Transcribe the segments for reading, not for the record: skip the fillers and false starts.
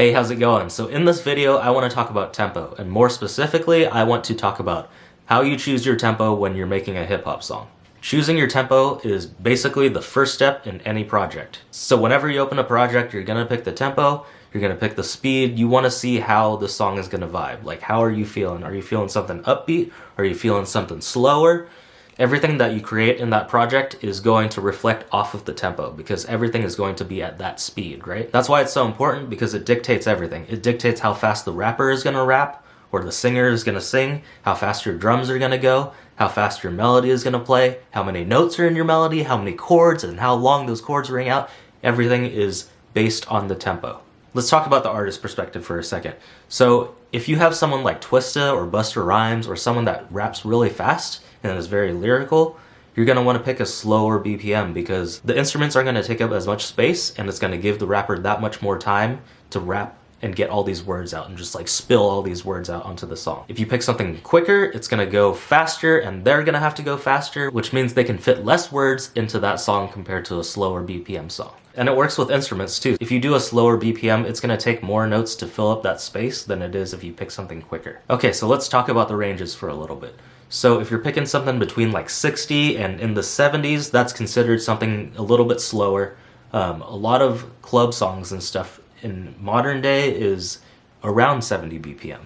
Hey, how's it going? So in this video, I want to talk about tempo, and more specifically, I want to talk about how you choose your tempo when you're making a hip-hop song. Choosing your tempo is basically the first step in any project. So whenever you open a project, you're going to pick the tempo, you're going to pick the speed. You want to see how the song is going to vibe. Like, how are you feeling? Are you feeling something upbeat? Are you feeling something slower? Everything that you create in that project is going to reflect off of the tempo because everything is going to be at that speed, right? That's why it's so important, because it dictates everything. It dictates how fast the rapper is going to rap or the singer is going to sing, how fast your drums are going to go, how fast your melody is going to play, how many notes are in your melody, how many chords, and how long those chords ring out. Everything is based on the tempo. Let's talk about the artist perspective for a second. So if you have someone like Twista or Busta Rhymes or someone that raps really fast and is very lyrical, you're going to want to pick a slower BPM because the instruments aren't going to take up as much space and it's going to give the rapper that much more time to rap and get all these words out and just like spill all these words out onto the song. If you pick something quicker, it's going to go faster and they're going to have to go faster, which means they can fit less words into that song compared to a slower BPM song. And it works with instruments too. If you do a slower BPM, it's going to take more notes to fill up that space than it is if you pick something quicker. Okay, so let's talk about the ranges for a little bit. So if you're picking something between like 60 and in the 70s, that's considered something a little bit slower. A lot of club songs and stuff in modern day is around 70 BPM,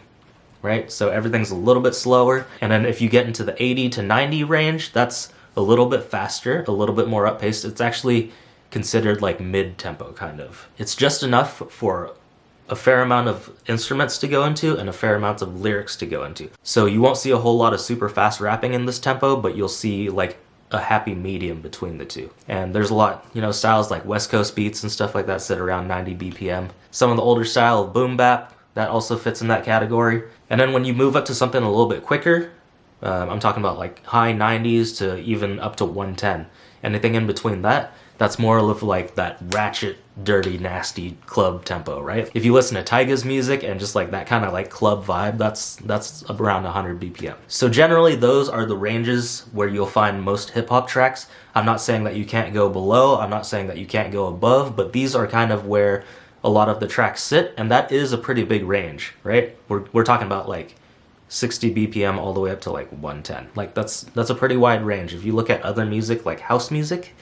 right? So everything's a little bit slower. And then if you get into the 80 to 90 range, that's a little bit faster, a little bit more up-paced. It's actually considered like mid-tempo kind of. It's just enough for a fair amount of instruments to go into and a fair amount of lyrics to go into. So you won't see a whole lot of super fast rapping in this tempo, but you'll see like a happy medium between the two. And there's a lot, styles like West Coast beats and stuff like that sit around 90 BPM. Some of the older style of boom bap, that also fits in that category. And then when you move up to something a little bit quicker, I'm talking about like high 90s to even up to 110. Anything in between that, that's more of like that ratchet, dirty, nasty club tempo, right? If you listen to Tyga's music and just like that kind of like club vibe, that's around 100 BPM. So generally those are the ranges where you'll find most hip hop tracks. I'm not saying that you can't go below, I'm not saying that you can't go above, but these are kind of where a lot of the tracks sit, and that is a pretty big range, right? We're talking about like 60 BPM all the way up to like 110. Like that's a pretty wide range. If you look at other music like house music,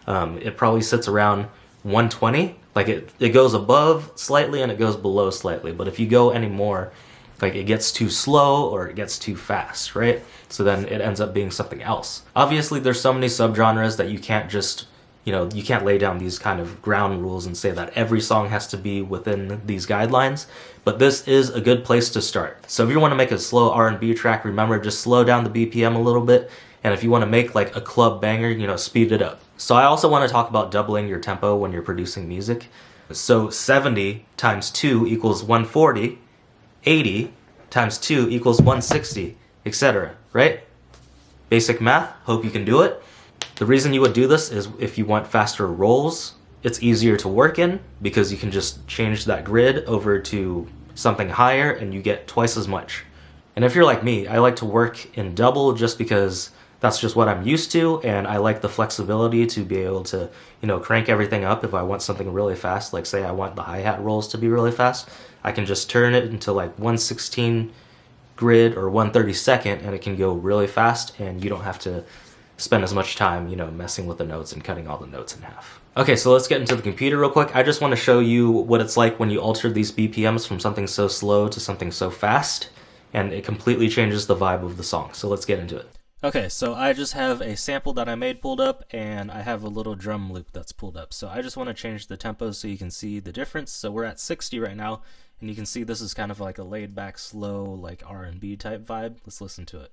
it probably sits around 120. Like it goes above slightly and it goes below slightly. But if you go any more, like it gets too slow or it gets too fast, right? So then it ends up being something else. Obviously, there's so many subgenres that you can't just, you can't lay down these kind of ground rules and say that every song has to be within these guidelines. But this is a good place to start. So if you want to make a slow R&B track, remember, just slow down the BPM a little bit. And if you want to make like a club banger, speed it up. So I also want to talk about doubling your tempo when you're producing music. So 70 times 2 equals 140, 80 times 2 equals 160, etc., right? Basic math, hope you can do it. The reason you would do this is if you want faster rolls, it's easier to work in because you can just change that grid over to something higher and you get twice as much. And if you're like me, I like to work in double just because that's just what I'm used to, and I like the flexibility to be able to, crank everything up if I want something really fast. Like say I want the hi-hat rolls to be really fast, I can just turn it into like 116 grid or 132nd and it can go really fast and you don't have to spend as much time, messing with the notes and cutting all the notes in half. Okay, so let's get into the computer real quick. I just want to show you what it's like when you alter these BPMs from something so slow to something so fast, and it completely changes the vibe of the song. So let's get into it. Okay, so I just have a sample that I made pulled up, and I have a little drum loop that's pulled up. So I just want to change the tempo so you can see the difference. So we're at 60 right now, and you can see this is kind of like a laid-back, slow, like R&B type vibe. Let's listen to it.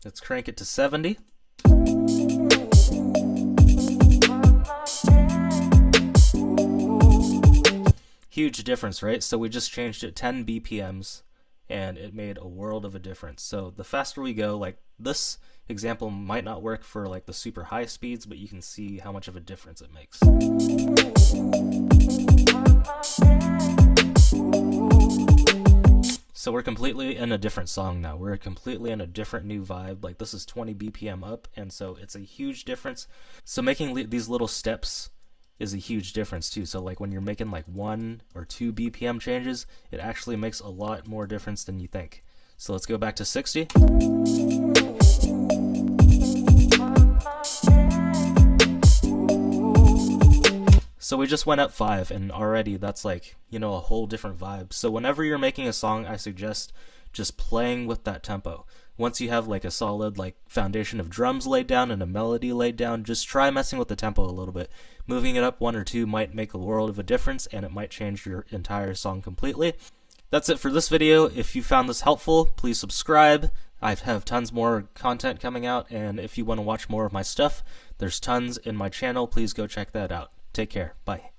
Let's crank it to 70. Huge difference, right? So we just changed it 10 BPMs and it made a world of a difference. So the faster we go, like this example might not work for like the super high speeds, but you can see how much of a difference it makes. So we're completely in a different song now. We're completely in a different new vibe. Like this is 20 BPM up, and so it's a huge difference. So making these little steps is a huge difference too. So like when you're making like 1 or 2 BPM changes, it actually makes a lot more difference than you think. So let's go back to 60. So we just went up 5, and already that's like, a whole different vibe. So whenever you're making a song, I suggest just playing with that tempo. Once you have like a solid like foundation of drums laid down and a melody laid down, just try messing with the tempo a little bit. Moving it up 1 or 2 might make a world of a difference, and it might change your entire song completely. That's it for this video. If you found this helpful, please subscribe. I have tons more content coming out, and if you want to watch more of my stuff, there's tons in my channel. Please go check that out. Take care. Bye.